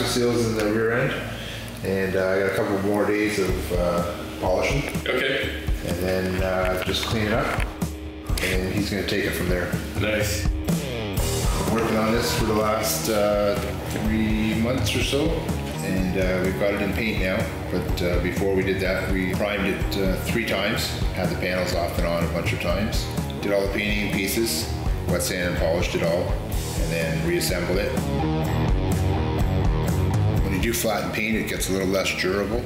axle seals in the rear end, and I got a couple more days of polishing. Okay. And then just clean it up, and he's going to take it from there. Nice. I'm working on this for the last 3 months or so, and we've got it in paint now, but before we did that, we primed it 3 times, had the panels off and on a bunch of times, did all the painting in pieces, wet sand and polished it all, and then reassembled it. When you do flatten paint, it gets a little less durable,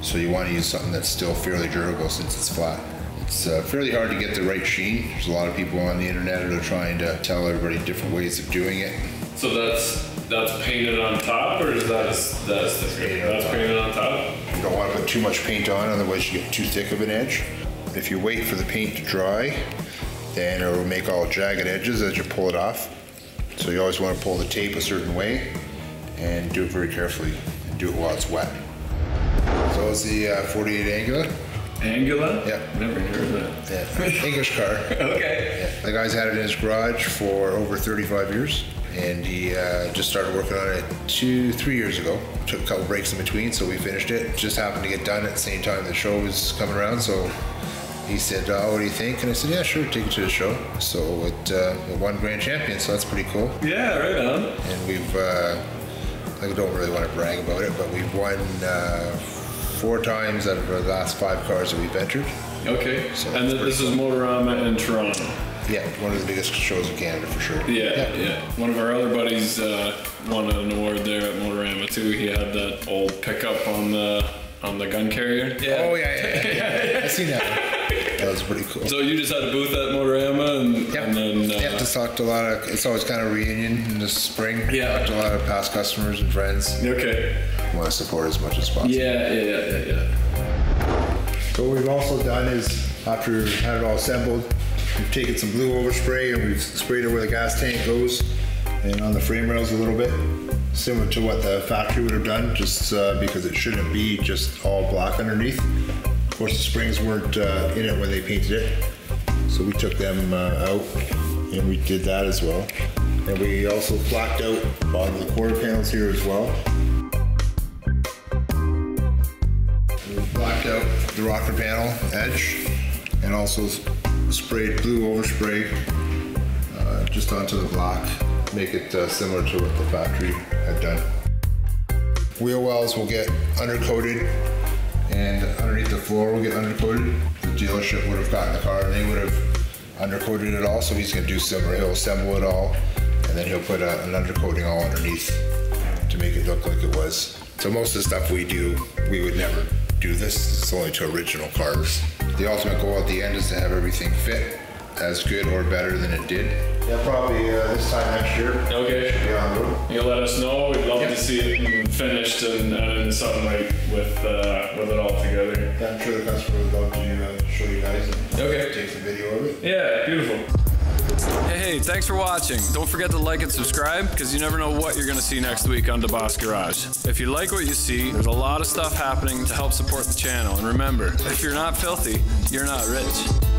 so you want to use something that's still fairly durable since it's flat. It's fairly hard to get the right sheen. There's a lot of people on the internet that are trying to tell everybody different ways of doing it. So that's painted on top, or is that's painted on top? You don't want to put too much paint on, otherwise you get too thick of an edge. If you wait for the paint to dry, then it will make all jagged edges as you pull it off. So you always want to pull the tape a certain way and do it very carefully, and do it while it's wet. So it's the 48 Anglia. Anglia? Yeah. Never heard of that. Yeah. English car. Okay. Yeah. The guy's had it in his garage for over 35 years, and he just started working on it 2-3 years ago. Took a couple breaks in between, so we finished it. Just happened to get done at the same time the show was coming around, so he said, "Oh, what do you think?" And I said, "Yeah, sure, take it to the show." So it won grand champion, so that's pretty cool. Yeah, right on. And we've, I don't really want to brag about it, but we've won 4 times out of the last 5 cars that we've entered. Okay. So and this is Motorama in Toronto. Yeah, one of the biggest shows in Canada for sure. Yeah. One of our other buddies won an award there at Motorama too. He had that old pickup on the gun carrier. Yeah. Oh yeah. I seen that one. That was pretty cool. So you just had a booth at Motorama, and then just talked to a lot of. It's always kind of a reunion in the spring. Yeah. Talked to a lot of past customers and friends. Okay. Want to support as much as possible. Yeah. So what we've also done is, after we've had it all assembled, we've taken some blue overspray and we've sprayed it where the gas tank goes and on the frame rails a little bit, similar to what the factory would have done, just because it shouldn't be just all black underneath. Of course, the springs weren't in it when they painted it, so we took them out and we did that as well. And we also blacked out on the quarter panels here as well. Blacked out the rocker panel edge and also sprayed blue overspray just onto the block, make it similar to what the factory had done. Wheel wells will get undercoated, and underneath the floor will get undercoated. The dealership would have gotten the car and they would have undercoated it all, so he's going to do similar. He'll assemble it all and then he'll put an undercoating all underneath to make it look like it was. So most of the stuff we do, we would never do this. It's only to original cars. The ultimate goal at the end is to have everything fit as good or better than it did. Yeah, probably this time next year. Okay. Should be on the road. You'll let us know. We'd love to see it finished and something like with it all together. Yeah, I'm sure the customer would love to show you guys and okay. take some video of it. Yeah, beautiful. Hey, thanks for watching. Don't forget to like and subscribe, because you never know what you're going to see next week on The Boss Garage. If you like what you see, there's a lot of stuff happening to help support the channel. And remember, if you're not filthy, you're not rich.